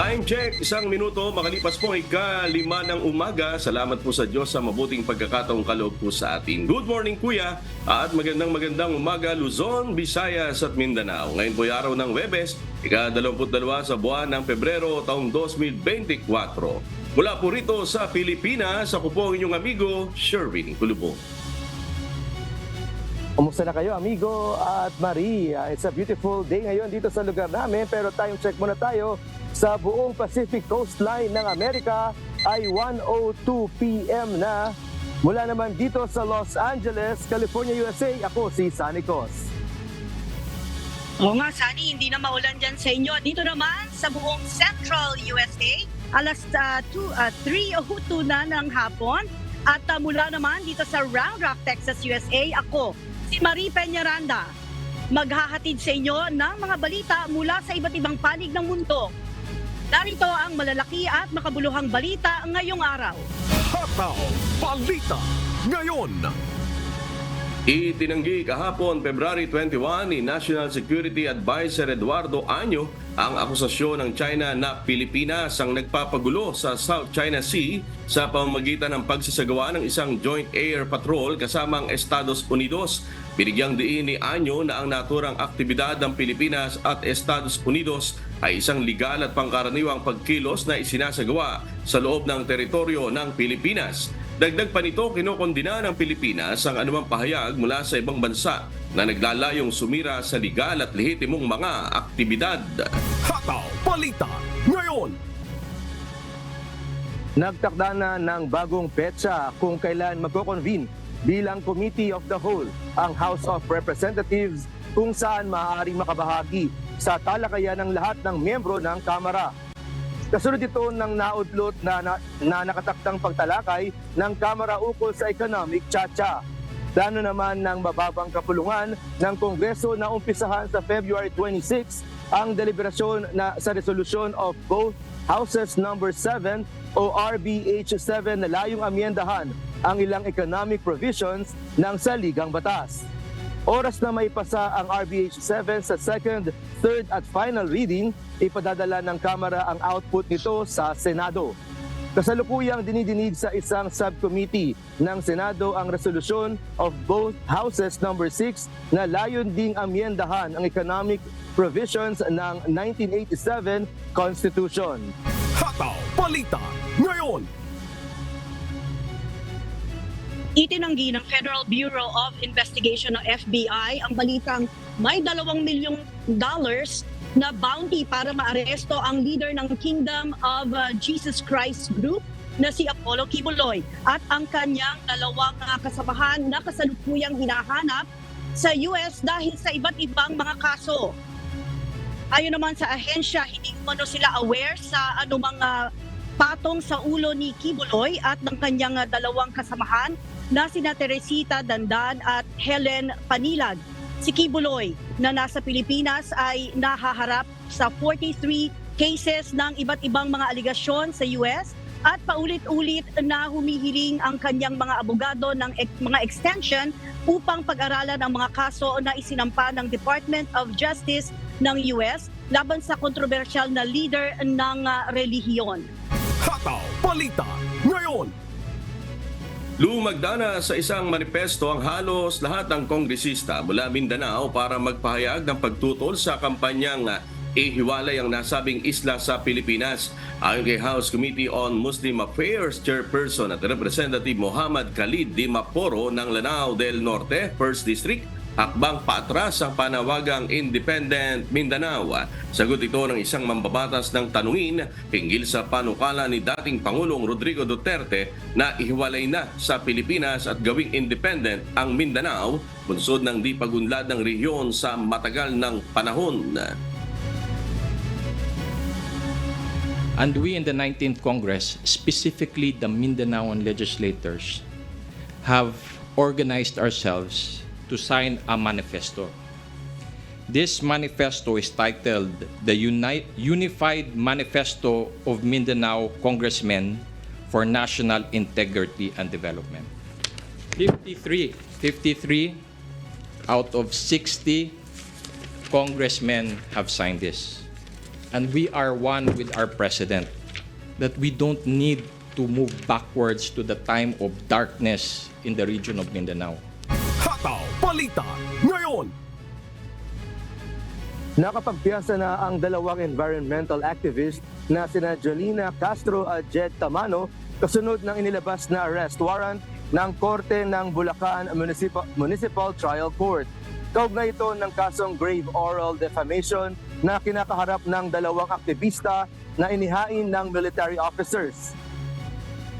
Time check, 1 minuto, makalipas po ika-5 ng umaga. Salamat po sa Diyos sa mabuting pagkakataong kaloob po sa atin. Good morning Kuya at magandang umaga Luzon, Visayas at Mindanao. Ngayon po ay araw ng Huwebes, ika-22 sa buwan ng Pebrero taong 2024. Mula po rito sa Pilipinas, ako po ang inyong amigo, Sherwin Kulubo. Kumusta na kayo, amigo at Marie? It's a beautiful day ngayon dito sa lugar namin, pero time check muna tayo. Sa buong Pacific Coastline ng Amerika ay 1:02 p.m. na. Mula naman dito sa Los Angeles, California, USA, ako si Sunny Cos. Oo nga, Sunny, hindi na maulan dyan sa inyo. Dito naman sa buong Central USA, alas 3:02 na ng hapon. At mula naman dito sa Round Rock, Texas, USA, ako, si Marie Peñaranda, maghahatid sa inyo ng mga balita mula sa iba't ibang panig ng mundo. Narito ang malalaki at makabuluhang balita ngayong araw. Hataw Balita ngayon. Itinanggi kahapon, February 21, ni National Security Advisor Eduardo Año ang akusasyon ng China na Pilipinas ang nagpapagulo sa South China Sea sa pamamagitan ng pagsasagawa ng isang joint air patrol kasama ang Estados Unidos. Binigyang diin ni Año na ang naturang aktibidad ng Pilipinas at Estados Unidos ay isang legal at pangkaraniwang pagkilos na isinasagawa sa loob ng teritoryo ng Pilipinas. Dagdag pa nito, kinokondina ng Pilipinas ang anumang pahayag mula sa ibang bansa na naglalayong sumira sa legal at lehitimong mga aktibidad. Hataw Balita ngayon. Nagtakda na ng bagong petsa kung kailan magko-convene bilang Committee of the Whole ang House of Representatives kung saan maaaring makabahagi sa talakayan ng lahat ng miyembro ng Kamara. Kasunod ito ng naudlot na nakataktang pagtalakay ng Kamara ukol sa economic tsa-tsa. Plano naman ng mababang kapulungan ng Kongreso na umpisahan sa February 26 ang deliberasyon sa resolution of both Houses number 7 o RBH 7 na layong amyendahan ang ilang economic provisions ng saligang batas. Oras na maipasa ang RBH 7 sa second, third at final reading, ipadadala ng Kamara ang output nito sa Senado. Kasalukuyang dinidinig sa isang subcommittee ng Senado ang resolusyon of both Houses number 6 na layon ding amyendahan ang economic provisions ng 1987 Constitution. Hataw Balita ngayon. Itinanggi ng Federal Bureau of Investigation o FBI ang balitang may $2 milyong na bounty para maaresto ang leader ng Kingdom of Jesus Christ Group na si Apollo Kibuloy at ang kanyang 2 kasamahan na kasalukuyang hinahanap sa US dahil sa iba't ibang mga kaso. Ayon naman sa ahensya, hindi umano sila aware sa anumang patong sa ulo ni Kibuloy at ng kanyang 2 kasamahan na sina Teresita Dandan at Helen Panilag. Si Kibuloy na nasa Pilipinas ay nahaharap sa 43 cases ng iba't ibang mga aligasyon sa US at paulit-ulit na humihiling ang kanyang mga abogado ng mga extension upang pag-aralan ang mga kaso na isinampa ng Department of Justice ng US laban sa kontrobersyal na leader ng relihiyon. Hataw Balita ngayon. Lumagda na sa isang manifesto ang halos lahat ng kongresista mula Mindanao para magpahayag ng pagtutol sa kampanyang ihiwalay ang nasabing isla sa Pilipinas. Ayon kay House Committee on Muslim Affairs Chairperson at Representative Muhammad Khalid Dimaporo ng Lanao del Norte, 1st District, hakbang paatras ang panawagang Independent Mindanao. Sagot ito ng isang mambabatas ng tanungin hinggil sa panukala ni dating Pangulong Rodrigo Duterte na ihiwalay na sa Pilipinas at gawing independent ang Mindanao, bunsod ng di pagunlad ng rehiyon sa matagal ng panahon. And we in the 19th Congress, specifically the Mindanaoan legislators, have organized ourselves to sign a manifesto. This manifesto is titled the Unified Manifesto of Mindanao Congressmen for National Integrity and Development. 53 out of 60 congressmen have signed this. and we are one with our president that we don't need to move backwards to the time of darkness in the region of Mindanao. Hataw Balita ngayon. Nakapagpiyasa na ang dalawang environmental activist na sina Jolina Castro at Jed Tamano kasunod ng inilabas na arrest warrant ng Korte ng Bulacan Municipal Trial Court. Kaugnay ito ng kasong grave oral defamation na kinakaharap ng dalawang aktivista na inihain ng military officers.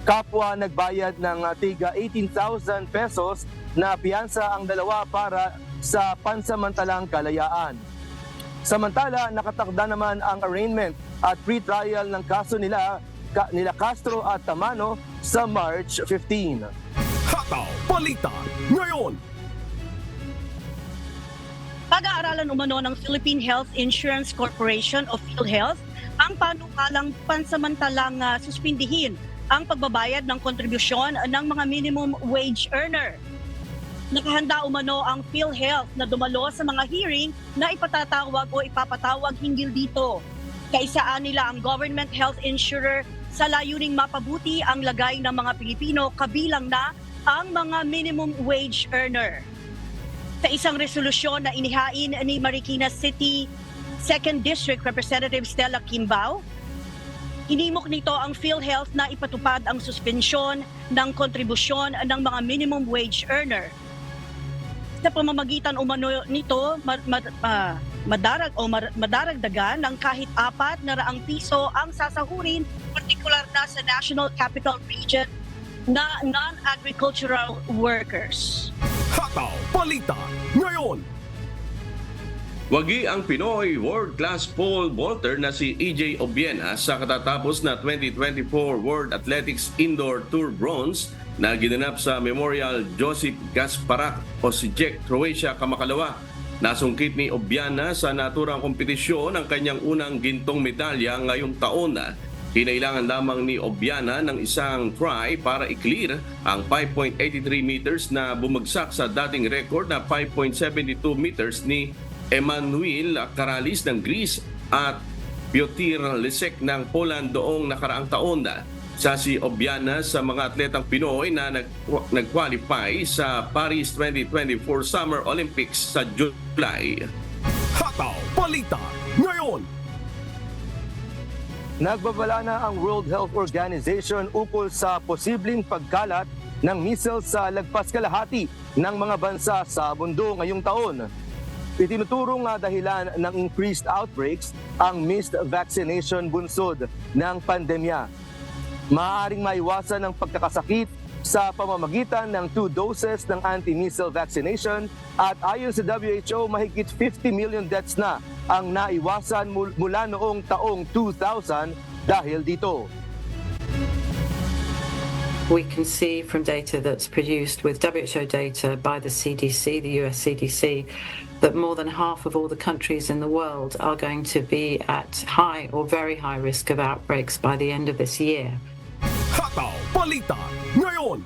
Kapwa nagbayad ng tiga 18,000 pesos na piyansa ang dalawa para sa pansamantalang kalayaan. Samantala, nakatakda naman ang arraignment at pre-trial ng kaso nila Castro at Tamano sa March 15. Hataw Balita ngayon. Pag-aaralan umano ng Philippine Health Insurance Corporation o PhilHealth ang panukalang pansamantalang suspindihin ang pagbabayad ng kontribusyon ng mga minimum wage earner. Nakahanda umano ang PhilHealth na dumalo sa mga hearing na ipatatawag o ipapatawag hinggil dito. Kaisaan nila ang government health insurer sa layuning mapabuti ang lagay ng mga Pilipino kabilang na ang mga minimum wage earner. Sa isang resolusyon na inihain ni Marikina City 2nd District Representative Stella Kimbao, inimok nito ang PhilHealth na ipatupad ang suspensyon ng kontribusyon ng mga minimum wage earner. Sa pamamagitan umano nito, madaragdagan ng kahit 400 piso ang sasahurin, partikular na sa National Capital Region na non-agricultural workers. Hataw Balita ngayon. Wagi ang Pinoy world-class pole vaulter na si EJ Obiena sa katatapos na 2024 World Athletics Indoor Tour Bronze na ginanap sa Memorial Joseph Gasparak o si Czech, Croatia, Kamakalawa. Nasungkit ni Obiena sa naturang kompetisyon ang kanyang unang gintong medalya ngayong taon. Kinailangan lamang ni Obiena ng isang try para i-clear ang 5.83 meters na bumagsak sa dating record na 5.72 meters ni Emanuel Karalis ng Greece at Piotr Lisek ng Poland noong nakaraang taon. Sa si Obiena sa mga atletang Pinoy na nag-qualify sa Paris 2024 Summer Olympics sa July. Hataw Balita ngayon. Nagbabala na ang World Health Organization ukol sa posibleng pagkalat ng measles sa lagpas kalahati ng mga bansa sa mundo ngayong taon. Itinuturong dahilan ng increased outbreaks ang missed vaccination bunsod ng pandemya. Maaaring maiwasan ang pagkakasakit sa pamamagitan ng 2 doses ng anti-measles vaccination at ayon sa WHO, mahigit 50 million deaths na ang naiwasan mula noong taong 2000 dahil dito. We can see from data that's produced with WHO data by the CDC, the US CDC, that more than half of all the countries in the world are going to be at high or very high risk of outbreaks by the end of this year. Hataw Balita ngayon.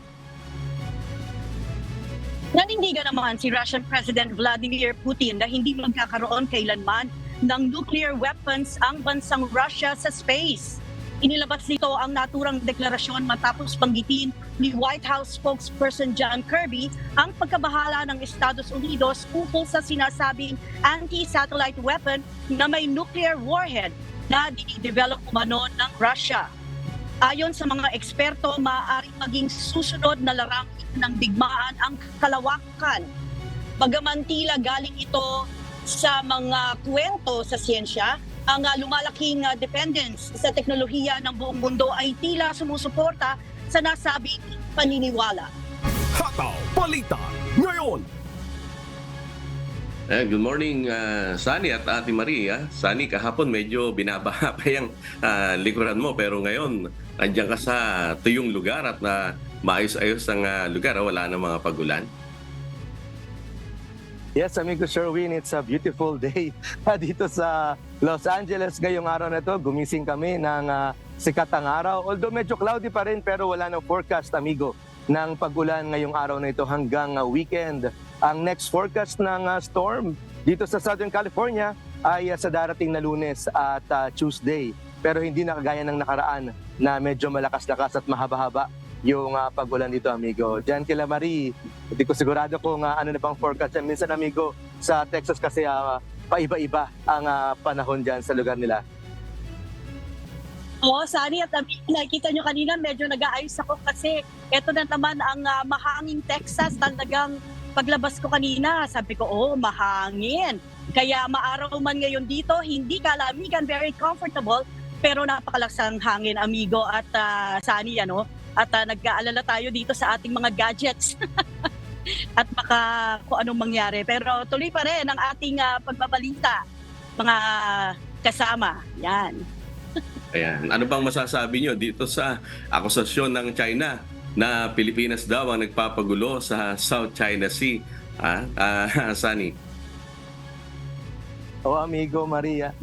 Nanindigan naman si Russian President Vladimir Putin na hindi magkakaroon kailanman ng nuclear weapons ang bansang Russia sa space. Inilabas nito ang naturang deklarasyon matapos banggitin ni White House spokesperson John Kirby ang pagkabahala ng Estados Unidos ukol sa sinasabing anti-satellite weapon na may nuclear warhead na dinidevelop umano ng Russia. Ayon sa mga eksperto, maaaring maging susunod na larangan ng digmaan ang kalawakan. Bagaman tila galing ito sa mga kwento sa siyensya, ang lumalaking dependence sa teknolohiya ng buong mundo ay tila sumusuporta sa nasabing paniniwala. Hataw Balita ngayon. Good morning, Sunny at Ate Maria. Sunny, kahapon medyo binabaha pa yung likuran mo pero ngayon nandiyan ka sa tuyong lugar at maayos-ayos ang lugar. Wala na mga pagulan. Yes, amigo Sherwin, it's a beautiful day dito sa Los Angeles ngayong araw na ito. Gumising kami ng sikat ang araw. Although medyo cloudy pa rin pero wala nang forecast, amigo, ng pag-ulan ngayong araw na ito hanggang weekend. Ang next forecast ng storm dito sa Southern California ay sa darating na Lunes at Tuesday. Pero hindi na kagaya ng nakaraan na medyo malakas-lakas at mahaba-haba yung pagulan dito, amigo. Diyan kila Marie, hindi ko sigurado kung ano na bang forecast yan. Minsan, amigo, sa Texas kasi paiba-iba ang panahon dyan sa lugar nila. Oo, Sunny, at nakikita nyo kanina, medyo nag-aayos ako kasi eto na naman ang mahanging Texas. Talagang paglabas ko kanina, sabi ko, mahangin. Kaya maaraw man ngayon dito, hindi kalamigan, very comfortable, pero napakalaksang hangin, amigo at Sunny, ano? At nag-aalala tayo dito sa ating mga gadgets at baka kung anong mangyari. Pero tuloy pa rin ang ating pagbabalita, mga kasama. Yan. Ayan. Ano bang masasabi nyo dito sa akusasyon ng China na Pilipinas daw ang nagpapagulo sa South China Sea? Sunny? Amigo Maria.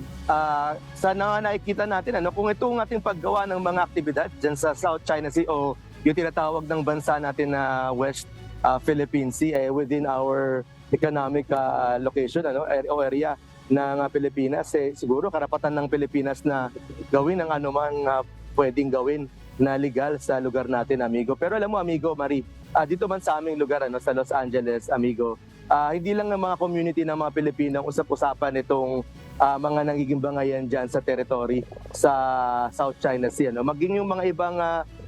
Sana nakikita natin kung itong ating paggawa ng mga aktibidad dyan sa South China Sea o yung tinatawag ng bansa natin na West Philippine Sea within our economic location o area ng Pilipinas, siguro karapatan ng Pilipinas na gawin ang anumang pwedeng gawin na legal sa lugar natin, amigo. Pero alam mo, amigo Marie, dito man sa aming lugar sa Los Angeles, amigo, hindi lang ng mga community ng mga Pilipino ang usap-usapan itong mga nangiging bangayan dyan sa territory sa South China Sea. Maging yung mga ibang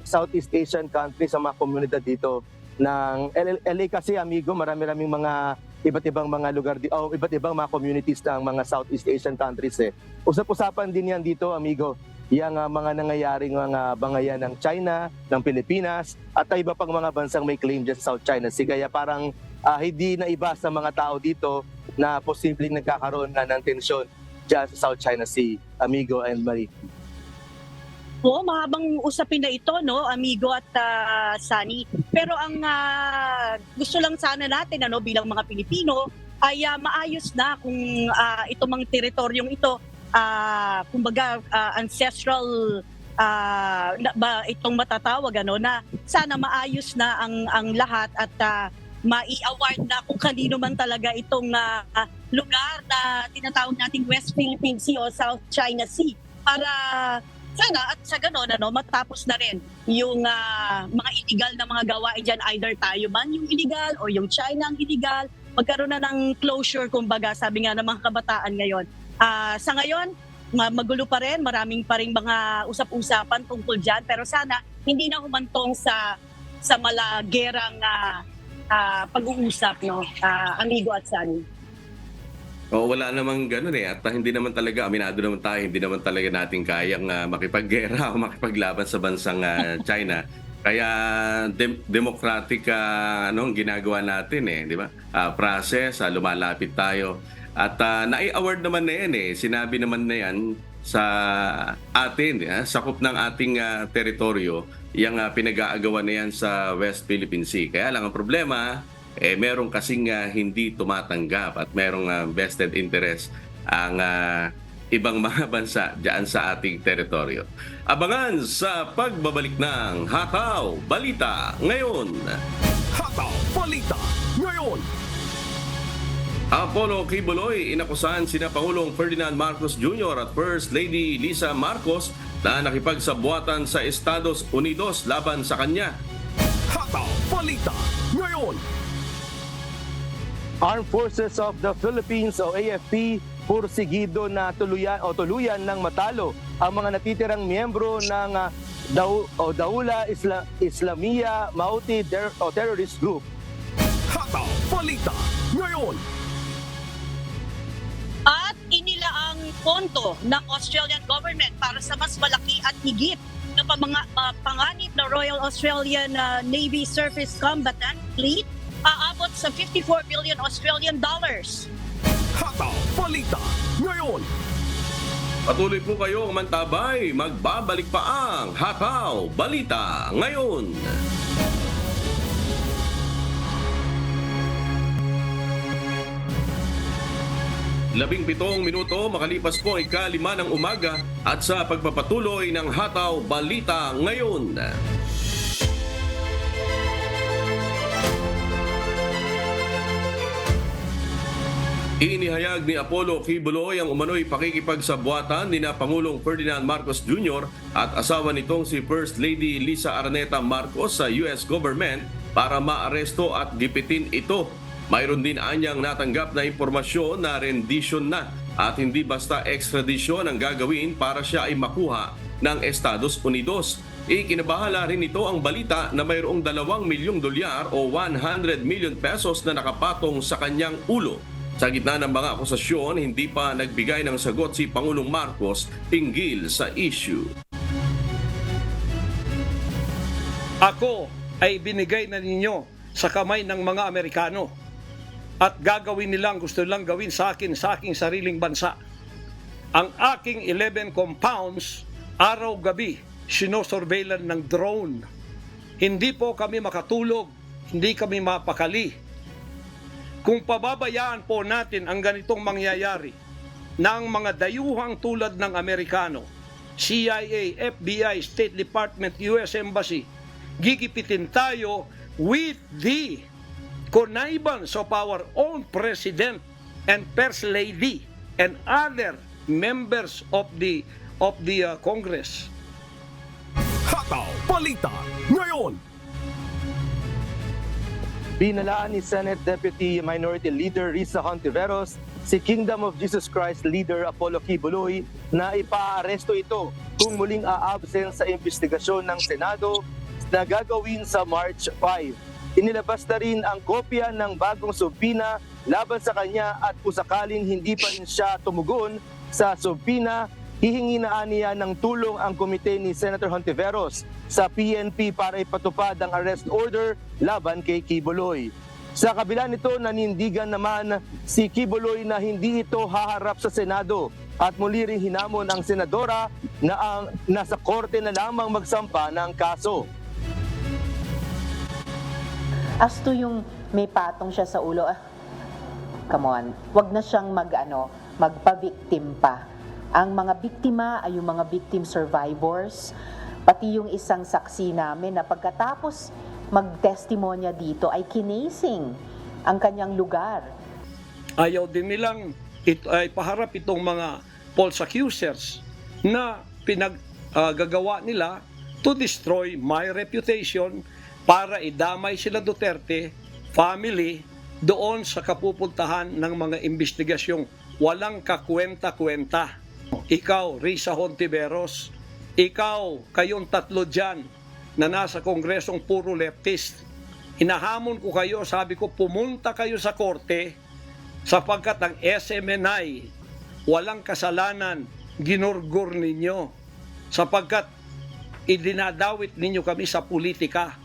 Southeast Asian countries sa mga komunidad dito ng LA kasi, amigo, marami-raming mga iba't ibang mga lugar o iba't ibang mga communities ng mga Southeast Asian countries. Usap-usapan din yan dito, amigo, yung mga nangyayaring mga bangayan ng China, ng Pilipinas at iba pang mga bansang may claim dyan sa South China Sea. Kaya parang hindi na iba sa mga tao dito na posibleng nagkakaroon ng tensyon dyan sa South China Sea, amigo and Marie. Oo, mahabang usapin na ito, no, amigo at Sunny. Pero ang gusto lang sana natin bilang mga Pilipino ay maayos na kung itong mga teritoryong ito, kumbaga ancestral itong matatawag na sana maayos na ang lahat at mai-award na kung kanino man talaga itong lugar na tinatawag nating West Philippine Sea o South China Sea para sana at sa ganon matapos na rin yung mga illegal na mga gawain dyan, either tayo man yung illegal o yung China ang illegal, magkaroon na ng closure, kumbaga sabi nga ng mga kabataan ngayon. Sa ngayon, magulo pa rin, maraming pa rin mga usap-usapan tungkol dyan, pero sana hindi na humantong sa malagerang pag-uusap, amigo at Sunny. Wala namang ganun at hindi naman talaga, aminado naman tayo, hindi naman talaga natin kayang makipaggera o makipaglaban sa bansang China. Kaya democratic ang ginagawa natin di ba? Process, lumalapit tayo. At nai-award naman na yan sinabi naman na yan sa atin, sakop ng ating teritoryo, yung pinag-aagawan na yan sa West Philippine Sea. Kaya lang ang problema, merong kasing hindi tumatanggap at merong vested interest ang ibang mga bansa diyan sa ating teritoryo. Abangan sa pagbabalik ng Hataw Balita Ngayon. Hataw Balita Ngayon. Apollo Kibuloy, inakusahan sina Pangulong Ferdinand Marcos Jr. at First Lady Lisa Marcos na nakipagsabuatan sa Estados Unidos laban sa kanya. Hataw Balita Ngayon. Armed Forces of the Philippines o AFP pursigido na tuluyan ng matalo ang mga natitirang miyembro ng Daula Islamia Mauti Terrorist Group. Hataw Balita Ngayon. At inilaang pondo ng Australian government para sa mas malaki at higit na panganib na Royal Australian Navy Surface Combatant Fleet, aabot sa 54 billion Australian dollars. Hataw Balita Ngayon. Patuloy po kayo mantabay, magbabalik pa ang Hataw Balita Ngayon. 17 minuto makalipas po ay 5 ng umaga at sa pagpapatuloy ng Hataw Balita Ngayon. Inihayag ni Apollo Quiboloy ang umano'y pakikipagsabwatan ni na Pangulong Ferdinand Marcos Jr. at asawa nitong si First Lady Lisa Araneta Marcos sa US government para maaresto at gipitin ito. Mayroon din anyang natanggap na impormasyon na rendition na at hindi basta extradition ang gagawin para siya ay makuha ng Estados Unidos. Ikinabahala rin ito ang balita na mayroong 2 milyong dolyar o 100 million pesos na nakapatong sa kanyang ulo. Sa gitna ng mga akusasyon, hindi pa nagbigay ng sagot si Pangulong Marcos hinggil sa issue. Ako ay binigay na ninyo sa kamay ng mga Amerikano at gagawin nilang gusto nilang gawin sa akin sa aking sariling bansa. Ang aking 11 compounds, araw-gabi, sinosurveillan ng drone. Hindi po kami makatulog, hindi kami mapakali. Kung pababayaan po natin ang ganitong mangyayari ng mga dayuhang tulad ng Amerikano, CIA, FBI, State Department, US Embassy, gigipitin tayo with the connivance of our own President and First Lady and other members of the Congress. Hataw Balita ngayon. Binalaan ni Senate Deputy Minority Leader Risa Hontiveros si Kingdom of Jesus Christ Leader Apollo Quiboloy na ipaaresto ito kung muling aabsent sa investigasyon ng Senado na gagawin sa March 5. Inilabas na rin ang kopya ng bagong subpina laban sa kanya at kung sakaling hindi pa rin siya tumugon sa subpina, hihingi na niya ng tulong ang komite ni Senator Hontiveros sa PNP para ipatupad ang arrest order laban kay Quiboloy. Sa kabila nito, nanindigan naman si Quiboloy na hindi ito haharap sa Senado at muli ring hinamon ang senadora na ang nasa korte na lamang magsampa ng kaso. As to yung may patong siya sa ulo, come on, wag na siyang magpa-victim pa. Ang mga biktima ay yung mga victim survivors, pati yung isang saksi namin na pagkatapos magtestimonya dito ay kinasing ang kanyang lugar. Ayaw din nilang ay paharap itong mga false accusers na pinaggagawa nila to destroy my reputation para idamay sila Duterte family doon sa kapupuntahan ng mga investigasyong walang kakwenta-kwenta. Ikaw, Risa Hontiveros, ikaw, kayong tatlo dyan na nasa kongresong puro leftist, inahamon ko kayo, sabi ko, pumunta kayo sa korte sapagkat ang SMNI walang kasalanan, ginurgur ninyo sapagkat idinadawit ninyo kami sa politika.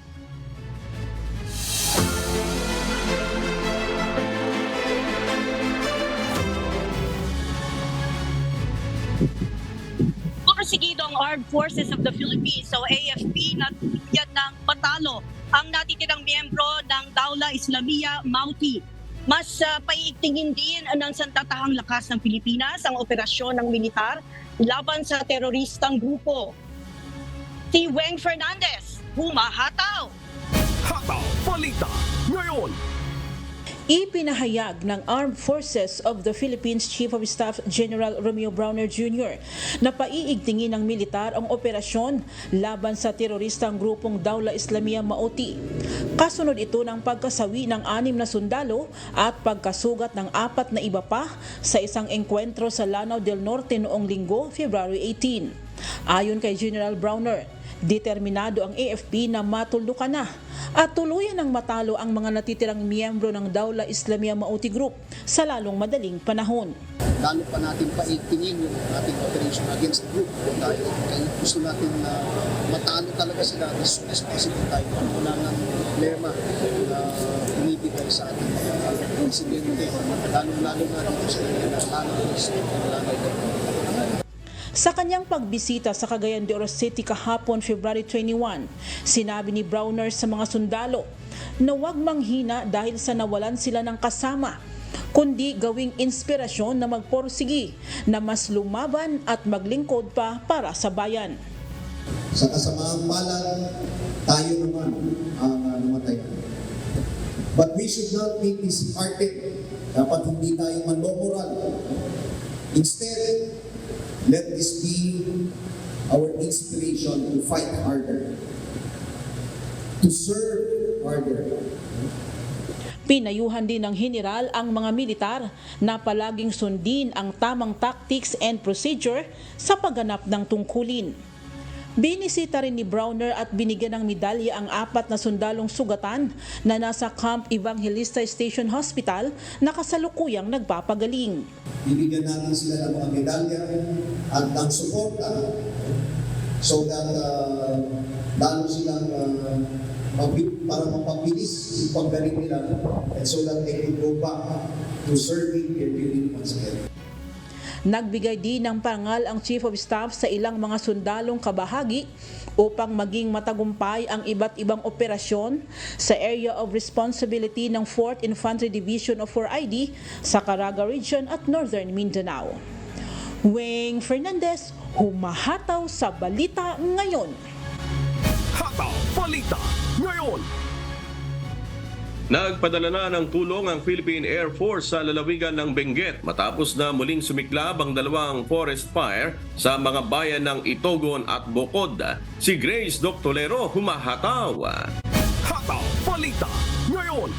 Porsigido ang Armed Forces of the Philippines o AFP na tuluyan ng patalo ang natitirang miyembro ng Dawla Islamiyah Mauti. Mas paiigtingin din ng santatahang lakas ng Pilipinas ang operasyon ng militar laban sa teroristang grupo. Si Weng Fernandez, humahataw! Hataw Balita ngayon. Ipinahayag ng Armed Forces of the Philippines Chief of Staff General Romeo Browner Jr. na paiigtingin ng militar ang operasyon laban sa teroristang grupong Dawla Islamiyah Mauti. Kasunod ito ng pagkasawi ng 6 na sundalo at pagkasugat ng 4 na iba pa sa isang engkwentro sa Lanao del Norte noong Linggo, February 18. Ayon kay General Browner, determinado ang AFP na matuldukan na at tuluyan ng matalo ang mga natitirang miyembro ng Dawla Islamiyah Mauti Group sa lalong madaling panahon. Lalo pa natin paigtingin yung ating operation against the group dahil gusto natin na matalo talaga sila as soon as possible tayo. Wala nang problema na umibigay sa ating insidente, lalo-lalo na dito sa kanila. Sa kanyang pagbisita sa Cagayan de Oro City kahapon, February 21, sinabi ni Browner sa mga sundalo na huwag manghina dahil sa nawalan sila ng kasama, kundi gawing inspirasyon na magporsigi na mas lumaban at maglingkod pa para sa bayan. Sa kasamaang palad, tayo naman ang namatay. But we should not be disheartened Dapat hindi tayo manmomoral. Instead, let this be our inspiration to fight harder, to serve harder. Pinayuhan din ng general ang mga militar na palaging sundin ang tamang tactics and procedure sa pagganap ng tungkulin. Binisita rin ni Browner at binigyan ng medalya ang 4 na sundalong sugatan na nasa Camp Evangelista Station Hospital na kasalukuyang nagpapagaling. Bibigyan natin sila ng mga medalya at ng suporta so that lalo silang para mapabilis yung paggaling nila and so that they can go back to serving their duty once again. Nagbigay din ng parangal ang Chief of Staff sa ilang mga sundalong kabahagi upang maging matagumpay ang iba't ibang operasyon sa area of responsibility ng 4th Infantry Division of 4ID sa Caraga Region at Northern Mindanao. Weng Fernandez, humahataw sa Balita Ngayon. Hataw Balita Ngayon. Nagpadala na ng tulong ang Philippine Air Force sa lalawigan ng Benguet matapos na muling sumiklab ang 2 forest fire sa mga bayan ng Itogon at Bocod. Si Grace Doctolero, humahataw. Hataw Balita Ngayon.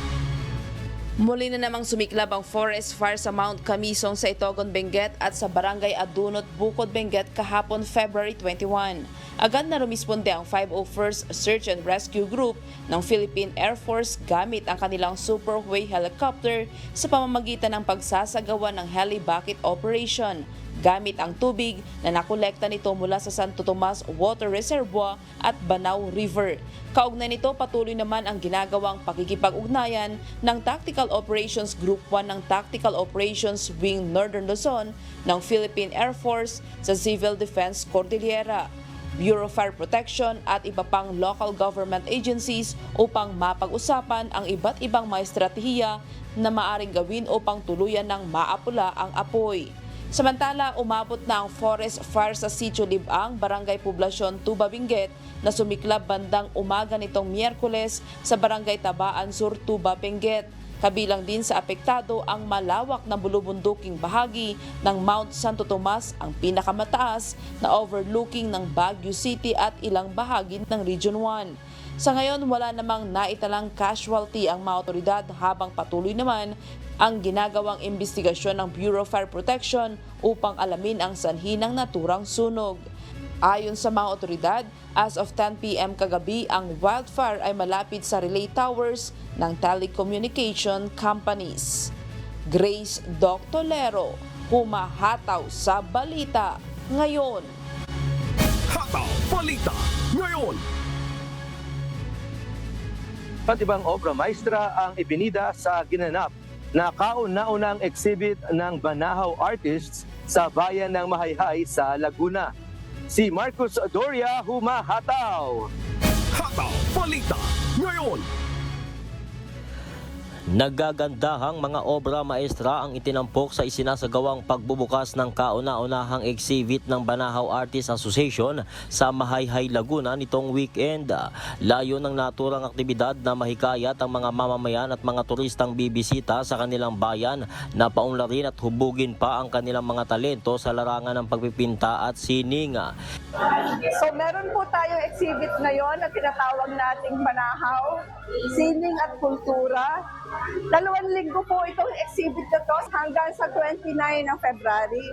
Muli na namang sumiklab ang forest fire sa Mount Camisong sa Itogon, Benguet at sa Barangay Adunot, Bukod, Benguet kahapon February 21. Agad na rumisponde ang 501st Search and Rescue Group ng Philippine Air Force gamit ang kanilang Super Huey helicopter sa pamamagitan ng pagsasagawa ng heli-bucket operation gamit ang tubig na nakolekta nito mula sa Santo Tomas Water Reservoir at Banao River. Kaugnay nito, patuloy naman ang ginagawang pakikipag-ugnayan ng Tactical Operations Group 1 ng Tactical Operations Wing Northern Luzon ng Philippine Air Force sa Civil Defense Cordillera, Bureau of Fire Protection at iba pang local government agencies upang mapag-usapan ang iba't ibang mga estratehiya na maaring gawin upang tuluyan ng maapula ang apoy. Samantala, umabot na ang forest fire sa Sitio Libang, Barangay Poblasyon, Tuba, Benguet na sumiklab bandang umaga nitong Miyerkules sa Barangay Tabaan Sur, Tuba, Benguet. Kabilang din sa apektado ang malawak na bulubunduking bahagi ng Mount Santo Tomas, ang pinakamataas na overlooking ng Baguio City at ilang bahagi ng Region 1. Sa ngayon, wala namang naitalang casualty ang mga otoridad habang patuloy naman ang ginagawang investigasyon ng Bureau of Fire Protection upang alamin ang sanhi ng naturang sunog. Ayon sa mga otoridad, as of 10 p.m. kagabi, ang wildfire ay malapit sa relay towers ng telecommunication companies. Grace Doctolero, humahataw sa Balita Ngayon. Hataw Balita Ngayon. At ibang obra maestra ang ibinida sa ginanap na kauna-unang exhibit ng Banahaw artists sa bayan ng Mahayhay sa Laguna. Si Marcus Doria, humahataw. Hataw Balita Ngayon. Naggagandahang mga obra maestra ang itinampok sa isinasagawang pagbubukas ng kauna-unahang exhibit ng Banahaw Artists Association sa Mahayhay, Laguna nitong weekend. Layo ng naturang aktibidad na mahikayat ang mga mamamayan at mga turistang bibisita sa kanilang bayan na paunlarin at hubugin pa ang kanilang mga talento sa larangan ng pagpipinta at sining. So meron po tayong exhibit ngayon na tinatawag nating Banahaw, Sining at Kultura. 2 linggo po itong exhibit na to hanggang sa 29 ng February.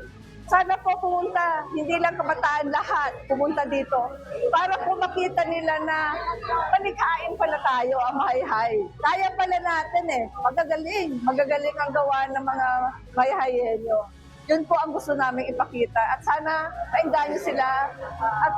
Sana po pumunta, hindi lang kabataan lahat, pumunta dito para po makita nila na palikhain pala tayo ang Mahayhay. Kaya pala natin magagaling ang gawa ng mga Mahayhayenyo. Yun po ang gusto namin ipakita at sana maingganyo sila at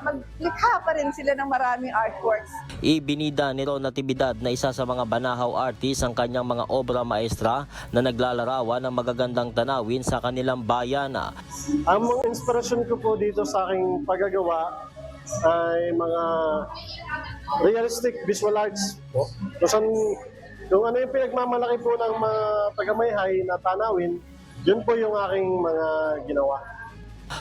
maglikha pa rin sila ng maraming artworks. Ibinida ni Ron Natividad na isa sa mga Banahaw artists ang kanyang mga obra maestra na naglalarawan ng magagandang tanawin sa kanilang bayan. Ang mga inspirasyon ko po dito sa aking paggagawa ay mga realistic visual arts po. Kung ano yung pinagmamalaki po ng mga taga-Mahayhay na tanawin, yun po yung aking mga ginawa.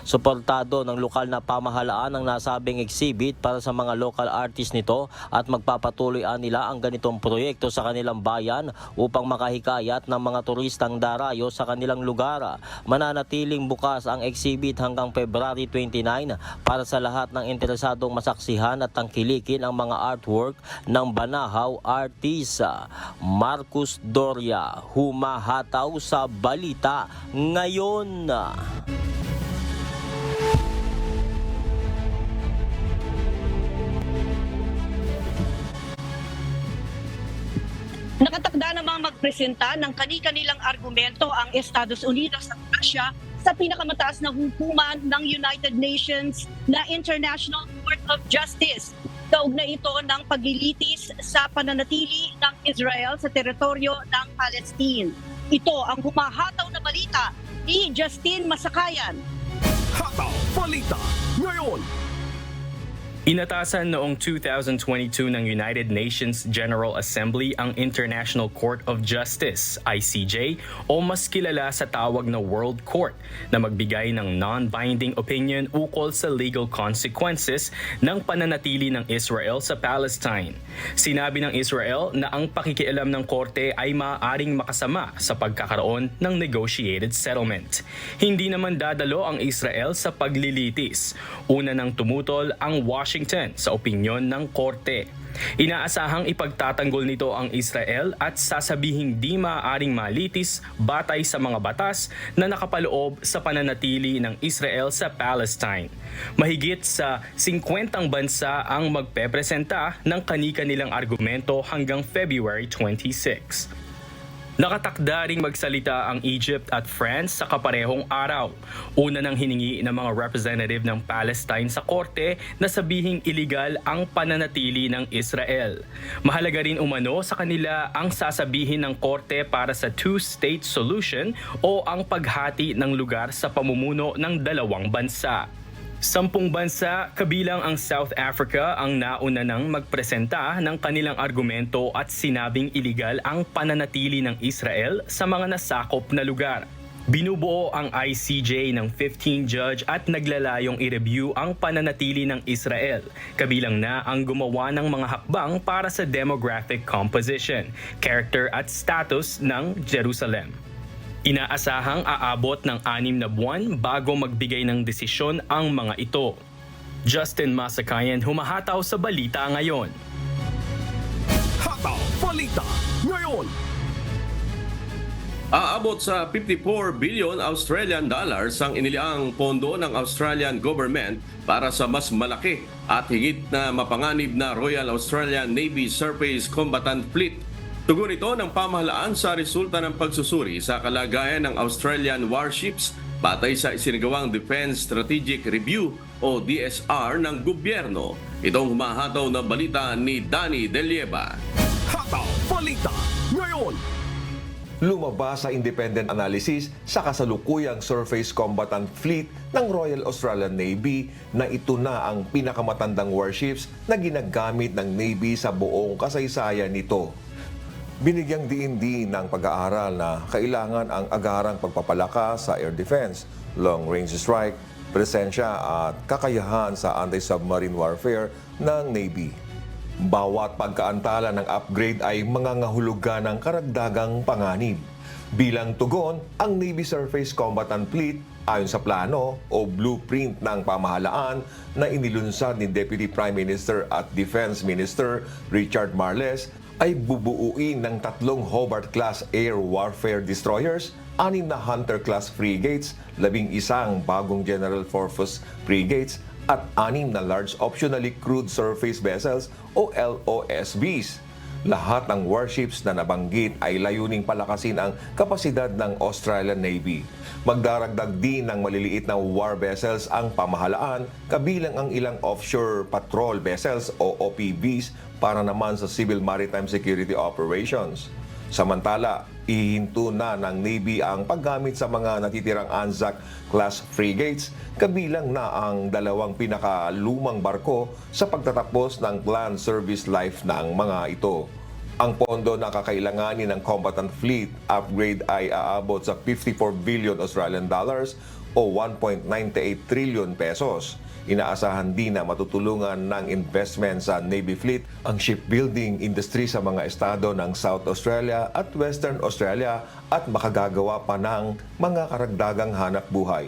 Suportado ng lokal na pamahalaan ang nasabing exhibit para sa mga local artist nito at magpapatuloy nila ang ganitong proyekto sa kanilang bayan upang makahikayat ng mga turistang darayo sa kanilang lugar. Mananatiling bukas ang exhibit hanggang February 29 para sa lahat ng interesadong masaksihan at tangkilikin ang mga artwork ng Banahaw artist. Marcus Doria, humahataw sa balita ngayon. Nakatakda namang magpresenta ng kani-kanilang argumento ang Estados Unidos at Russia sa pinakamataas na hukuman ng United Nations na International Court of Justice. Kaugnay ito ng paglilitis sa pananatili ng Israel sa teritoryo ng Palestine. Ito ang humahataw na balita ni Justin Masakayan. Hataw Balita ngayon. Inatasan noong 2022 ng United Nations General Assembly ang International Court of Justice, ICJ, o mas kilala sa tawag na World Court, na magbigay ng non-binding opinion ukol sa legal consequences ng pananatili ng Israel sa Palestine. Sinabi ng Israel na ang pakikialam ng korte ay maaaring makasama sa pagkakaroon ng negotiated settlement. Hindi naman dadalo ang Israel sa paglilitis. Una nang tumutol ang Washington sa opinyon ng korte. Inaasahang ipagtatanggol nito ang Israel at sasabihing di maaaring malitis batay sa mga batas na nakapaloob sa pananatili ng Israel sa Palestine. Mahigit sa 50 bansa ang magpepresenta ng kani-kanilang argumento hanggang February 26. Nakatakda ring magsalita ang Egypt at France sa kaparehong araw. Una nang hiningi ng mga representative ng Palestine sa korte na sabihing iligal ang pananatili ng Israel. Mahalaga rin umano sa kanila ang sasabihin ng korte para sa two-state solution o ang paghati ng lugar sa pamumuno ng dalawang bansa. 10 bansa, kabilang ang South Africa, ang nauna nang magpresenta ng kanilang argumento at sinabing iligal ang pananatili ng Israel sa mga nasakop na lugar. Binubuo ang ICJ ng 15-judge at naglalayong i-review ang pananatili ng Israel, kabilang na ang gumawa ng mga hakbang para sa demographic composition, character at status ng Jerusalem. Inaasahang aabot ng 6 na buwan bago magbigay ng desisyon ang mga ito. Justin Masakayan, humahataw sa balita ngayon. Hataw Balita ngayon. Aabot sa 54 billion Australian dollars ang inilaang pondo ng Australian government para sa mas malaki at higit na mapanganib na Royal Australian Navy Surface Combatant Fleet. Tugon ito ng pamahalaan sa resulta ng pagsusuri sa kalagayan ng Australian warships batay sa isinagawang Defense Strategic Review o DSR ng gobyerno. Itong humahataw na balita ni Danny Delieva. Hataw Balita ngayon. Lumabas sa independent analysis sa kasalukuyang surface combatant fleet ng Royal Australian Navy na ito na ang pinakamatandang warships na ginagamit ng Navy sa buong kasaysayan nito. Binigyang diin din ng pag-aaral na kailangan ang agarang pagpapalakas sa air defense, long-range strike, presensya at kakayahan sa anti-submarine warfare ng Navy. Bawat pagkaantala ng upgrade ay mangangahulugan ng karagdagang panganib. Bilang tugon, ang Navy Surface Combatant Fleet ayon sa plano o blueprint ng pamahalaan na inilunsad ni Deputy Prime Minister at Defense Minister Richard Marles ay bubuuin ng 3 Hobart-class air warfare destroyers, 6 na Hunter-class frigates, 11 bagong General Purpose frigates, at 6 na large optionally crewed surface vessels o LOSVs. Lahat ng warships na nabanggit ay layuning palakasin ang kapasidad ng Australian Navy. Magdaragdag din ng maliliit na war vessels ang pamahalaan, kabilang ang ilang offshore patrol vessels o OPVs para naman sa civil maritime security operations. Samantala, ihinto na ng Navy ang paggamit sa mga natitirang Anzac-class frigates, kabilang na ang 2 pinakalumang barko sa pagtatapos ng planned service life ng mga ito. Ang pondo na kakailanganin ng combatant fleet upgrade ay aabot sa 54 billion Australian dollars o o 1.98 trillion pesos. Inaasahan din na matutulungan ng investment sa Navy fleet ang shipbuilding industry sa mga estado ng South Australia at Western Australia at makagagawa pa ng mga karagdagang hanap buhay.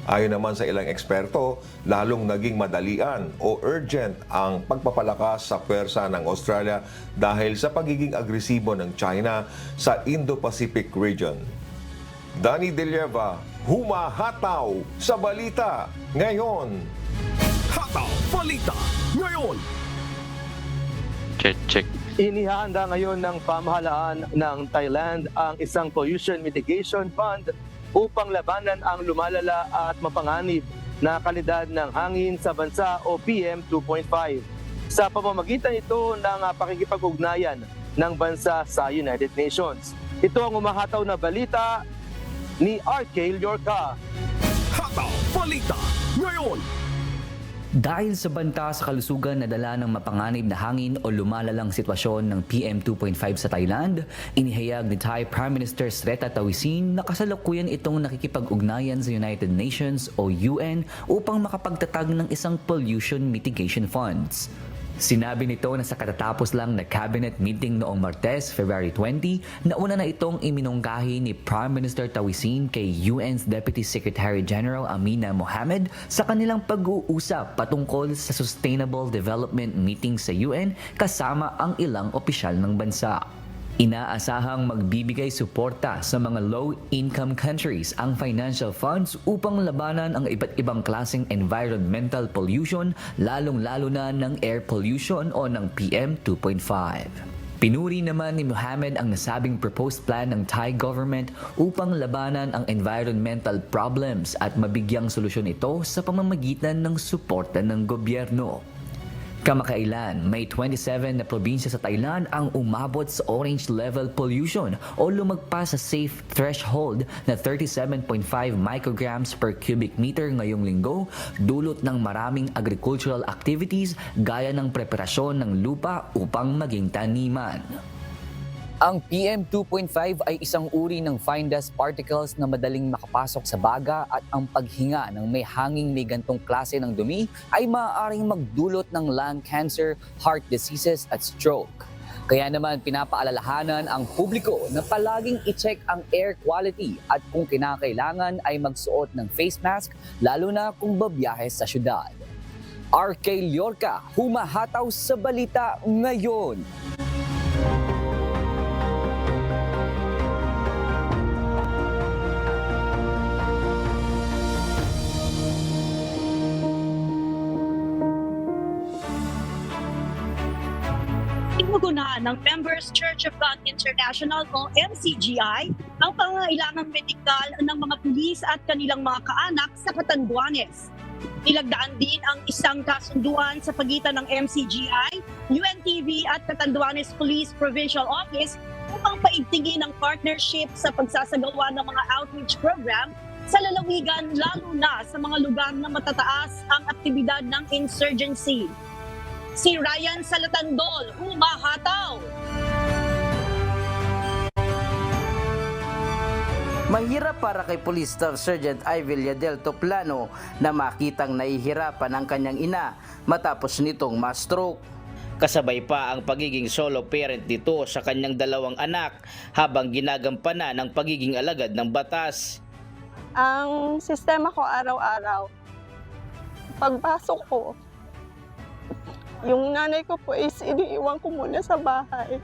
Ayon naman sa ilang eksperto, lalong naging madalian o urgent ang pagpapalakas sa pwersa ng Australia dahil sa pagiging agresibo ng China sa Indo-Pacific region. Danny De Lieva, humahataw sa balita ngayon. Hataw Balita ngayon. Check. Inihanda ngayon ng pamahalaan ng Thailand ang isang pollution mitigation fund upang labanan ang lumalala at mapanganib na kalidad ng hangin sa bansa o PM 2.5. Sa pamamagitan ito ng pakikipag-ugnayan ng bansa sa United Nations. Ito ang umahataw na balita ni RK Llorca. Hataw Balita ngayon. Dahil sa banta sa kalusugan na dala ng mapanganib na hangin o lumalalang sitwasyon ng PM 2.5 sa Thailand, inihayag ni Thai Prime Minister Srettha Thavisin na kasalukuyan itong nakikipag-ugnayan sa United Nations o UN upang makapagtatag ng isang pollution mitigation funds. Sinabi nito na sa katatapos lang na cabinet meeting noong Martes, February 20, nauna na itong iminungkahi ni Prime Minister Thavisin kay UN's Deputy Secretary General Amina Mohammed sa kanilang pag-uusap patungkol sa Sustainable Development Meeting sa UN kasama ang ilang opisyal ng bansa. Inaasahang magbibigay suporta sa mga low-income countries ang financial funds upang labanan ang iba't ibang klaseng environmental pollution, lalong-lalo na ng air pollution o ng PM 2.5. Pinuri naman ni Mohammed ang nasabing proposed plan ng Thai government upang labanan ang environmental problems at mabigyang solusyon ito sa pamamagitan ng suporta ng gobyerno. Kamakailan, may 27 na probinsya sa Thailand ang umabot sa orange level pollution o lumagpas sa safe threshold na 37.5 micrograms per cubic meter ngayong linggo, dulot ng maraming agricultural activities gaya ng preparasyon ng lupa upang maging taniman. Ang PM 2.5 ay isang uri ng fine dust particles na madaling makapasok sa baga at ang paghinga ng may hanging may gantong klase ng dumi ay maaaring magdulot ng lung cancer, heart diseases at stroke. Kaya naman pinapaalalahanan ang publiko na palaging i-check ang air quality at kung kinakailangan ay magsuot ng face mask lalo na kung babiyahe sa syudad. RK Llorca, humahataw sa balita ngayon. Inugunahan ng Members Church of God International o MCGI ang pangangailangang medikal ng mga pulis at kanilang mga kaanak sa Catanduanes. Nilagdaan din ang isang kasunduan sa pagitan ng MCGI, UNTV at Catanduanes Police Provincial Office upang paigtingin ang partnership sa pagsasagawa ng mga outreach program sa lalawigan lalo na sa mga lugar na matataas ang aktibidad ng insurgency. Si Ryan Salatandol, humahataw! Mahirap para kay Police Staff Sergeant Ivy Liadel Toplano na makitang nahihirapan ang kanyang ina matapos nitong ma-stroke. Kasabay pa ang pagiging solo parent nito sa kanyang dalawang anak habang ginagampanan ng pagiging alagad ng batas. Ang sistema ko araw-araw, pagpasok ko, yung nanay ko po is iniiwan ko muna sa bahay.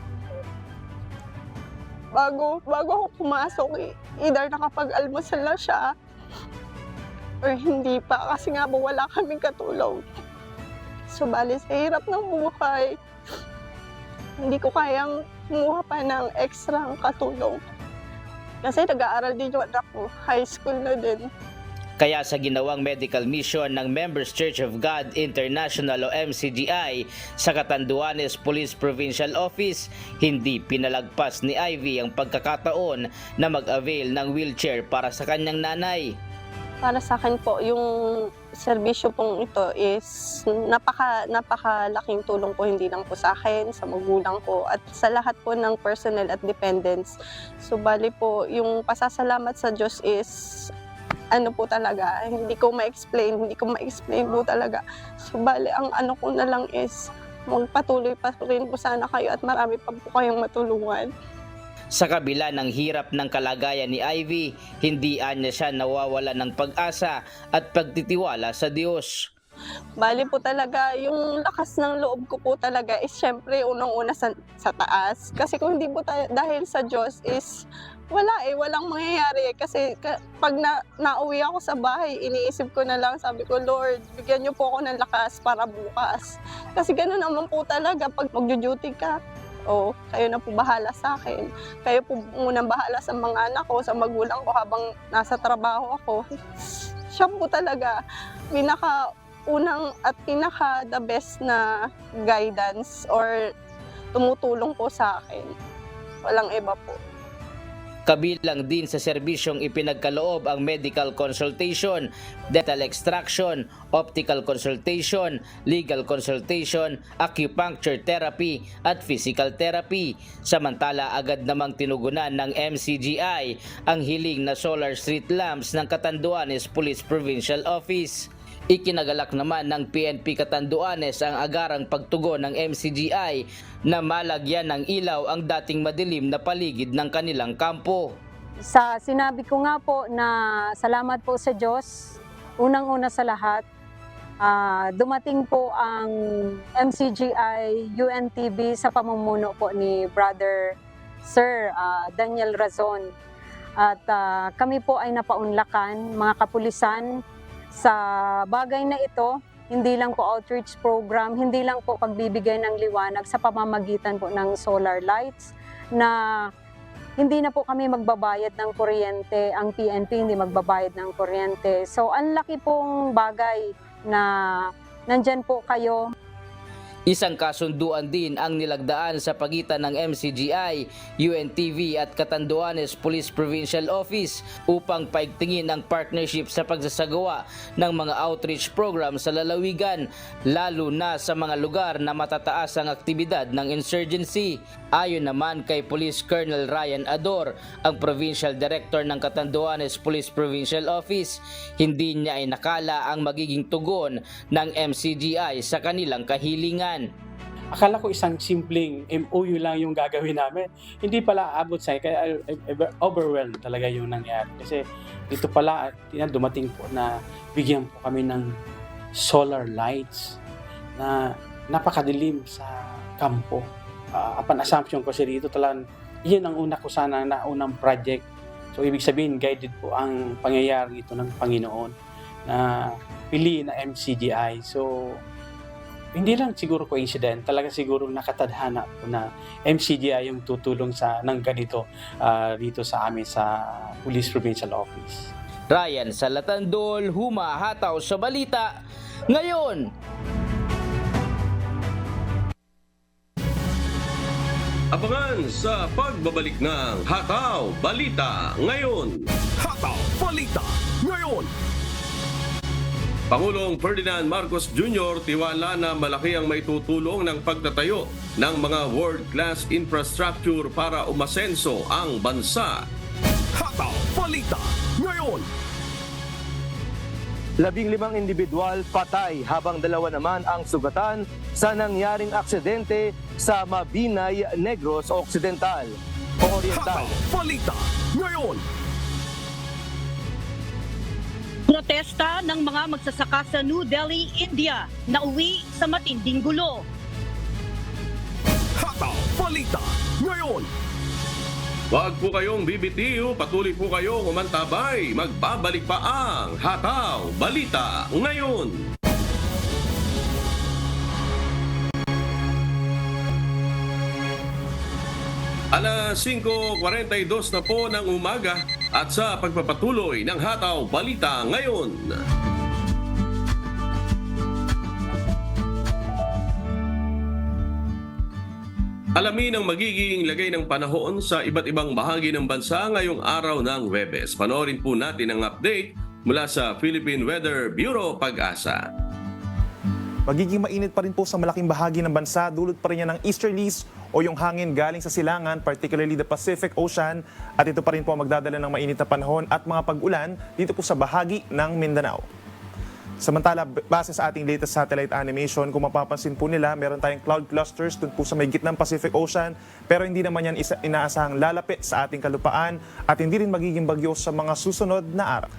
Bago ako pumasok, either nakapag-almusal na siya or hindi pa kasi nga po wala kaming katulong. So bali sa hirap ng buhay, hindi ko kayang kumuha pa ng extra katulong. Kasi nag-aaral din yung anak ko, high school na din. Kaya sa ginawang medical mission ng Members Church of God International o MCGI sa Catanduanes Police Provincial Office, hindi pinalagpas ni Ivy ang pagkakataon na mag-avail ng wheelchair para sa kanyang nanay. Para sa akin po, yung serbisyo pong ito is napakalaking tulong po, hindi lang po sa akin, sa magulang ko, at sa lahat po ng personnel at dependents. So bali po, yung pasasalamat sa Diyos is ano po talaga, hindi ko ma-explain po talaga. So bali, ang ano ko na lang is magpatuloy pa rin po sana kayo at marami pa po kayong matulungan. Sa kabila ng hirap ng kalagayan ni Ivy, hindi anya siya nawawala ng pag-asa at pagtitiwala sa Diyos. Bali po talaga, yung lakas ng loob ko po talaga is syempre unang-una sa taas. Kasi kung hindi po dahil sa Diyos is walang mangyayari. Kasi pag nauwi ako sa bahay, iniisip ko na lang, sabi ko, Lord, bigyan niyo po ako ng lakas para bukas. Kasi gano'n naman po talaga, pag mag-duty ka, kayo na po bahala sa akin. Kayo po munang bahala sa mga anak ko, sa magulang ko habang nasa trabaho ako. Siya po talaga, unang at the best na guidance or tumutulong po sa akin. Walang iba po. Kabilang din sa serbisyong ipinagkaloob ang medical consultation, dental extraction, optical consultation, legal consultation, acupuncture therapy at physical therapy. Samantala, agad namang tinugunan ng MCGI ang hiling na solar street lamps ng Catanduanes Police Provincial Office. Ikinagalak naman ng PNP Catanduanes ang agarang pagtugon ng MCGI na malagyan ng ilaw ang dating madilim na paligid ng kanilang kampo. Sinabi ko nga po na salamat po sa Diyos, unang-una sa lahat. Dumating po ang MCGI UNTV sa pamumuno po ni Brother Sir Daniel Razon. At kami po ay napaunlakan, mga kapulisan, sa bagay na ito. Hindi lang po outreach program, hindi lang po pagbibigay ng liwanag sa pamamagitan po ng solar lights na hindi na po kami magbabayad ng kuryente, ang PNP hindi magbabayad ng kuryente. So ang laki pong bagay na nandyan po kayo. Isang kasunduan din ang nilagdaan sa pagitan ng MCGI, UNTV at Catanduanes Police Provincial Office upang paigtingin ang partnership sa pagsasagawa ng mga outreach program sa lalawigan, lalo na sa mga lugar na matataas ang aktibidad ng insurgency. Ayon naman kay Police Colonel Ryan Ador, ang Provincial Director ng Catanduanes Police Provincial Office, hindi niya ay nakala ang magiging tugon ng MCGI sa kanilang kahilingan. Akala ko isang simpleng MOU lang yung gagawin namin. Hindi pala abot sa kaya overwhelmed talaga yung nangyari. Kasi dito pala dumating po na bigyan po kami ng solar lights na napakadilim sa kampo. Upon assumption ko kasi dito talagang yun ang una ko sana na unang project. So ibig sabihin guided po ang pangyayari ito ng Panginoon na piliin na MCGI. So hindi lang siguro coincident, talaga siguro nakatadhana po na MCGI yung tutulong ng ganito dito sa amin sa Police Provincial Office. Ryan Salatandol, humahataw sa balita ngayon. Abangan sa pagbabalik ng Hataw Balita Ngayon. Hataw Balita Ngayon. Pangulong Ferdinand Marcos Jr. tiwala na malaki ang maitutulong ng pagtatayo ng mga world-class infrastructure para umasenso ang bansa. Hataw Balita Ngayon. 15 individual patay habang 2 naman ang sugatan sa nangyaring aksidente sa Mabinay, Negros Occidental o Oriental. Balita Ngayon. Protesta ng mga magsasaka sa New Delhi, India na uwi sa matinding gulo. Hataw Balita Ngayon. Huwag po kayong bibitiw, patuloy po kayong umantabay. Magbabalik pa ang Hataw Balita Ngayon. Alas 5:42 na po ng umaga at sa pagpapatuloy ng Hataw Balita Ngayon. Alamin ang magiging lagay ng panahon sa iba't ibang bahagi ng bansa ngayong araw ng Huwebes. Panoorin po natin ang update mula sa Philippine Weather Bureau Pag-asa. magiging mainit pa rin po sa malaking bahagi ng bansa. Dulot pa rin yan ng easterlies o yung hangin galing sa silangan, particularly the Pacific Ocean. At ito pa rin po magdadala ng mainit na panahon at mga pag-ulan dito po sa bahagi ng Mindanao. Samantala, base sa ating latest satellite animation, kung mapapansin po nila, meron tayong cloud clusters dun po sa may gitnang Pacific Ocean, pero hindi naman yan inaasahang lalapit sa ating kalupaan at hindi rin magiging bagyo sa mga susunod na araw.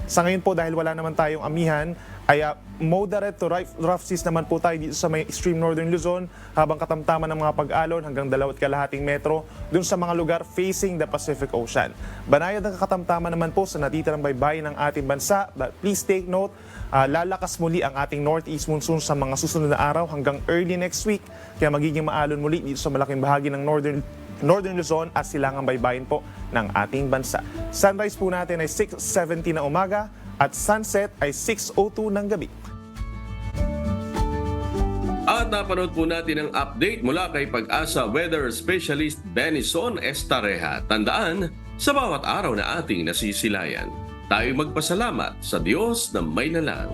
Sa ngayon po, dahil wala naman tayong amihan, ay moderate to rough seas naman po tayo dito sa may extreme northern Luzon, habang katamtaman ng mga pag-alon hanggang 2.5 metro dun sa mga lugar facing the Pacific Ocean. Banayad ng katamtaman naman po sa natitirang baybayin ng ating bansa, but please take note, lalakas muli ang ating northeast monsoon sa mga susunod na araw hanggang early next week, kaya magiging maalon muli dito sa malaking bahagi ng Northern Luzon at silangang baybayin po ng ating bansa. Sunrise po natin ay 6:70 na umaga at sunset ay 6:02 ng gabi. At napanood po natin ang update mula kay Pag-asa Weather Specialist Benison Estareja. Tandaan, sa bawat araw na ating nasisilayan, tayo magpasalamat sa Diyos na may lalang.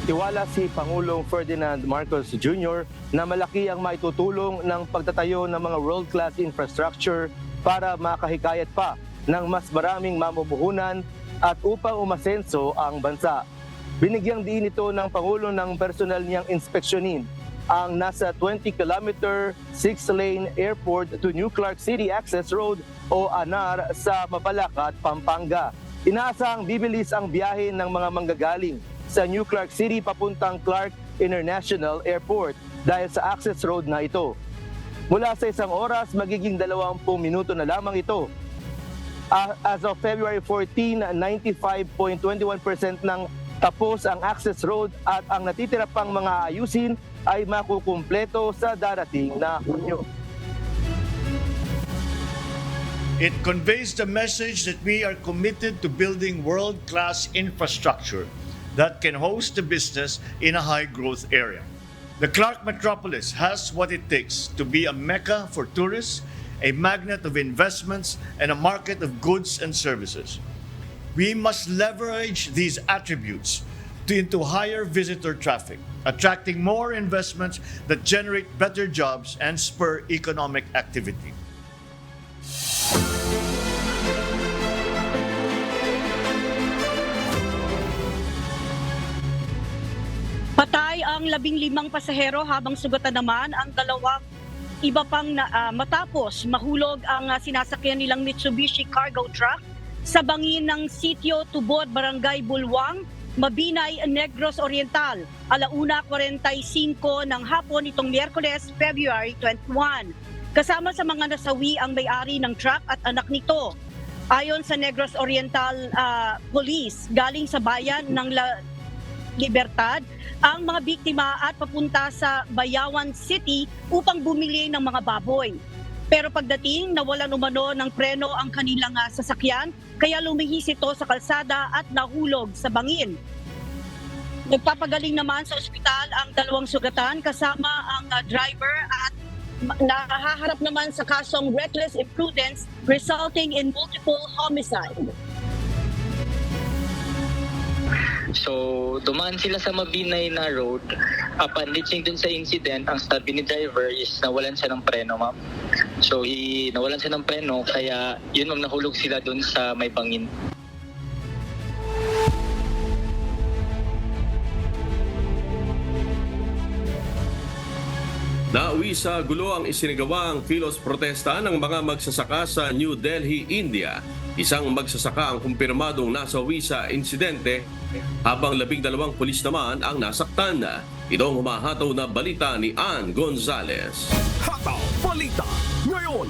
Tiwala si Pangulong Ferdinand Marcos Jr. na malaki ang maitutulong ng pagtatayo ng mga world-class infrastructure para makahikayat pa ng mas maraming mamumuhunan at upang umasenso ang bansa. Binigyang diin ito ng Pangulo ng personal niyang inspeksyonin ang nasa 20-kilometer 6-lane airport to New Clark City Access Road o ANAR sa Mapalacat, Pampanga. Inaasahang bibilis ang biyahe ng mga manggagaling sa New Clark City papuntang Clark International Airport dahil sa access road na ito. Mula sa 1 oras, magiging 20 minuto na lamang ito. As of February 14, 95.21% ng tapos ang access road at ang natitira pang mga ayusin ay makukumpleto sa darating na Hunyo. It conveys the message that we are committed to building world-class infrastructure that can host the business in a high-growth area. The Clark Metropolis has what it takes to be a mecca for tourists, a magnet of investments, and a market of goods and services. We must leverage these attributes into higher visitor traffic, attracting more investments that generate better jobs and spur economic activity. Patay ang 15 pasahero habang sugatan naman ang 2 iba pang matapos mahulog ang sinasakyan nilang Mitsubishi cargo truck sa bangin ng Sitio Tubod, Barangay Bulwang, Mabinay, Negros Oriental, 1:45 ng hapon itong Miyerkules, February 21. Kasama sa mga nasawi ang may-ari ng truck at anak nito. Ayon sa Negros Oriental Police, galing sa bayan ng Libertad ang mga biktima at papunta sa Bayawan City upang bumili ng mga baboy. Pero pagdating, nawalan umano ng preno ang kanilang sasakyan, kaya lumihis ito sa kalsada at nahulog sa bangin. Nagpapagaling naman sa ospital ang 2 sugatan kasama ang driver at nahaharap naman sa kasong reckless imprudence resulting in multiple homicide. So, dumaan sila sa Mabinay na road. Upon reaching dun sa incident, ang sabi ni driver is nawalan siya ng preno, ma'am. So, nawalan siya ng preno, kaya yun ma'am, nahulog sila dun sa may bangin. Nauwi sa gulo ang isinagawang kilos protesta ng mga magsasaka sa New Delhi, India. Isang magsasaka ang kumpirmadong nasawi sa insidente habang 12 pulis naman ang nasaktan. Ito ang humahataw na balita ni Ann Gonzalez. Hataw Balita ngayon!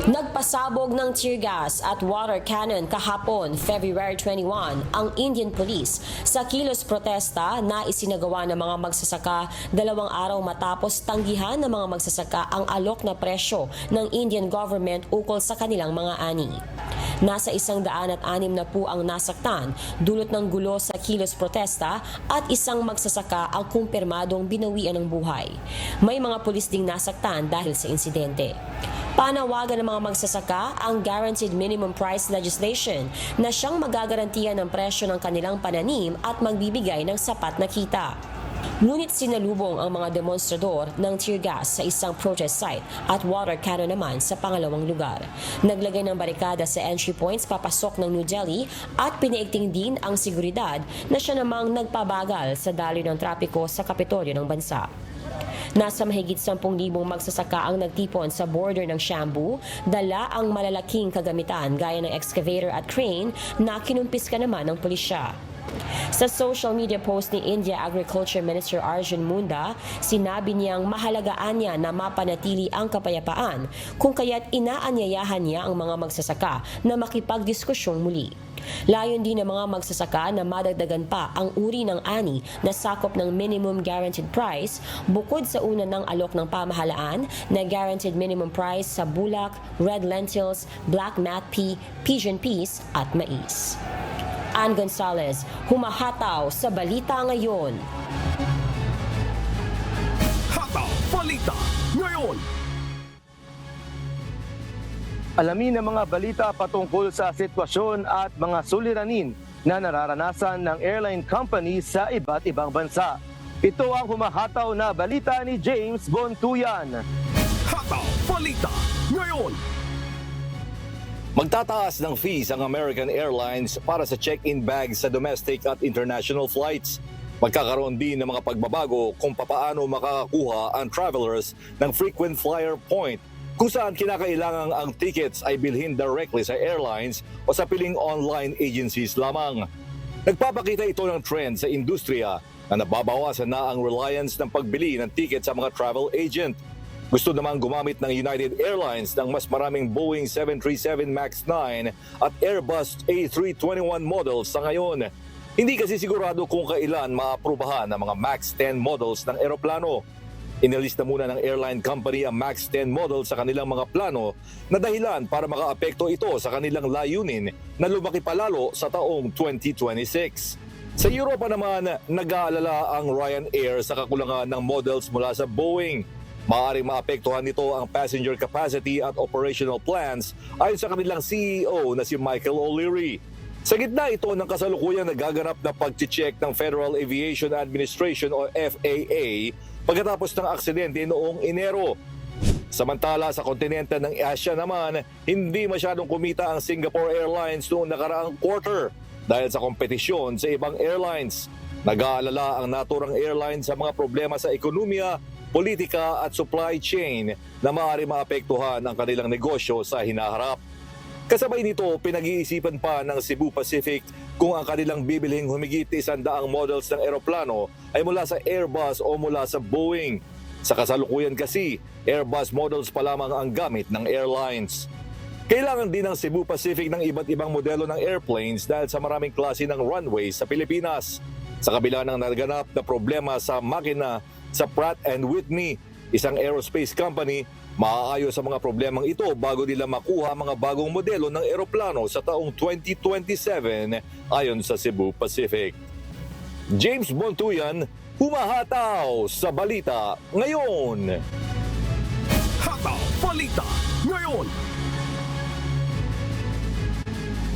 Nagpasabog ng tear gas at water cannon kahapon, February 21, ang Indian Police sa kilos protesta na isinagawa ng mga magsasaka 2 araw matapos tanggihan ng mga magsasaka ang alok na presyo ng Indian government ukol sa kanilang mga ani. Nasa 106 na po ang nasaktan dulot ng gulo sa kilos protesta at isang magsasaka ang kumpirmadong binawian ng buhay. May mga pulis ding nasaktan dahil sa insidente. Panawagan ng mga magsasaka ang Guaranteed Minimum Price legislation na siyang magagarantiya ng presyo ng kanilang pananim at magbibigay ng sapat na kita. Ngunit sinalubong ang mga demonstrador ng tear gas sa isang protest site at water cannon naman sa pangalawang lugar. Naglagay ng barikada sa entry points papasok ng New Delhi at pinaigting din ang seguridad na siya namang nagpabagal sa daloy ng trapiko sa Kapitolyo ng bansa. Nasa mahigit 10,000 magsasaka ang nagtipon sa border ng Shambu, dala ang malalaking kagamitan gaya ng excavator at crane na kinumpiska naman ng pulisya. Sa social media post ni India Agriculture Minister Arjun Munda, sinabi niyang mahalagaan niya na mapanatili ang kapayapaan kung kaya't inaanyayahan niya ang mga magsasaka na makipagdiskusyong muli. Layon din ng mga magsasaka na madagdagan pa ang uri ng ani na sakop ng minimum guaranteed price bukod sa una ng alok ng pamahalaan na guaranteed minimum price sa bulak, red lentils, black mat pea, pigeon peas at mais. Ann Gonzalez, humahataw sa Balita Ngayon. Hataw Balita Ngayon. Alamin ang mga balita patungkol sa sitwasyon at mga suliranin na nararanasan ng airline company sa iba't ibang bansa. Ito ang humahataw na balita ni James Bontuyan. Hataw Balita Ngayon. Magtataas ng fees ang American Airlines para sa check-in bags sa domestic at international flights. Magkakaroon din ng mga pagbabago kung papaano makakakuha ang travelers ng frequent flyer point kung saan kinakailangan ang tickets ay bilhin directly sa airlines o sa piling online agencies lamang. Nagpapakita ito ng trend sa industriya na nababawasan na ang reliance ng pagbili ng ticket sa mga travel agent. Gusto namang gumamit ng United Airlines ng mas maraming Boeing 737 MAX 9 at Airbus A321 models sa ngayon. Hindi kasi sigurado kung kailan maaprubahan ang mga MAX 10 models ng eroplano. Inilista muna ng airline company ang MAX 10 model sa kanilang mga plano na dahilan para makaapekto ito sa kanilang layunin na lumaki palalo sa taong 2026. Sa Europa naman, nag-aalala ang Ryanair sa kakulangan ng models mula sa Boeing. Maaaring maapektuhan nito ang passenger capacity at operational plans ayon sa kanilang CEO na si Michael O'Leary. Sa gitna ito ng kasalukuyang nagaganap na pag-check ng Federal Aviation Administration o FAA pagkatapos ng aksidente noong Enero. Samantala sa kontinente ng Asia naman, hindi masyadong kumita ang Singapore Airlines noong nakaraang quarter dahil sa kompetisyon sa ibang airlines. Nag-aalala ang naturang airline sa mga problema sa ekonomiya, politika at supply chain na maaari maapektuhan ang kanilang negosyo sa hinaharap. Kasabay nito, pinag-iisipan pa ng Cebu Pacific kung ang kanilang bibilhing humigit 100 models ng eroplano ay mula sa Airbus o mula sa Boeing. Sa kasalukuyan kasi, Airbus models pa lamang ang gamit ng airlines. Kailangan din ng Cebu Pacific ng iba't ibang modelo ng airplanes dahil sa maraming klase ng runways sa Pilipinas. Sa kabila ng naganap na problema sa makina sa Pratt & Whitney, isang aerospace company, maaayos sa mga problemang ito bago nila makuha mga bagong modelo ng eroplano sa taong 2027 ayon sa Cebu Pacific. James Bontuyan, humahataw sa Balita Ngayon. Hataw Balita Ngayon.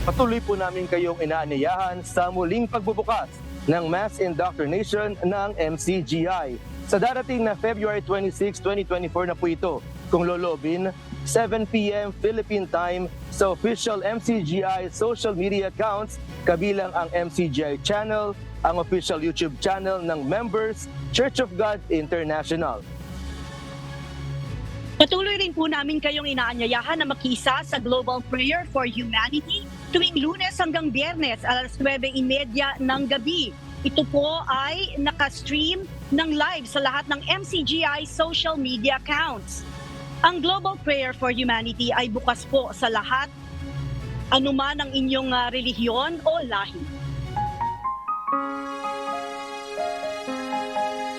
Patuloy po namin kayong inaanyayahan sa muling pagbubukas ng mass indoctrination ng MCGI. Sa darating na February 26, 2024 na po ito, kung lolobin, 7 p.m. Philippine Time sa official MCGI social media accounts, kabilang ang MCGI channel, ang official YouTube channel ng members, Church of God International. Patuloy rin po namin kayong inaanyayahan na makiisa sa Global Prayer for Humanity tuwing Lunes hanggang Biyernes alas 9:30 ng gabi. Ito po ay nakastream ng live sa lahat ng MCGI social media accounts. Ang Global Prayer for Humanity ay bukas po sa lahat, anuman ang inyong relihiyon o lahi.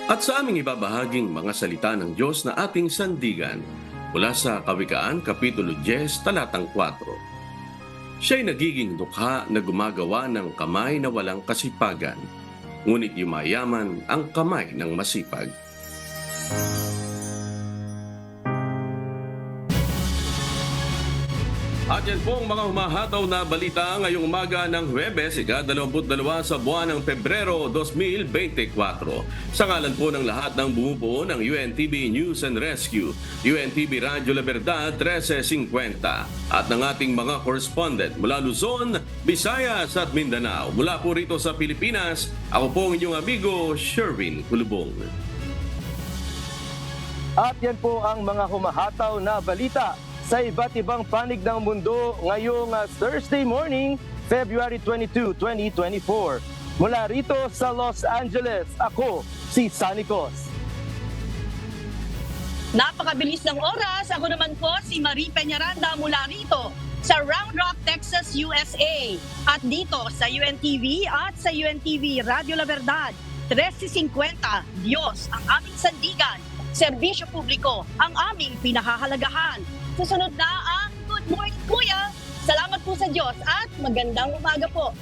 At sa aming ibabahaging mga salita ng Diyos na ating sandigan mula sa Kawikaan, Kapitulo 10, Talatang 4. siya'y nagiging dukha na gumagawa ng kamay na walang kasipagan. Ngunit yumayaman ang kamay ng masipag. At yan po ang mga humahataw na balita ngayong umaga ng Huwebes, ika-22 sa buwan ng Pebrero 2024. Sa ngalan po ng lahat ng bumubuo ng UNTV News and Rescue, UNTV Radyo La Verdad 1350 at ng ating mga correspondent mula Luzon, Visayas at Mindanao. Mula po rito sa Pilipinas, ako po ang inyong amigo Sherwin Kulubong. At yan po ang mga humahataw na balita sa iba't ibang panig ng mundo ngayong Thursday morning, February 22, 2024. Mula rito sa Los Angeles, ako si Sanicos. Napakabilis ng oras. Ako naman po si Marie Peñaranda mula rito sa Round Rock, Texas, USA. At dito sa UNTV at sa UNTV Radio La Verdad, 1350, Diyos ang aming sandigan. Serbisyo publiko ang aming pinahahalagahan. Susunod na ang Good Morning Kuya. Salamat po sa Diyos at magandang umaga po.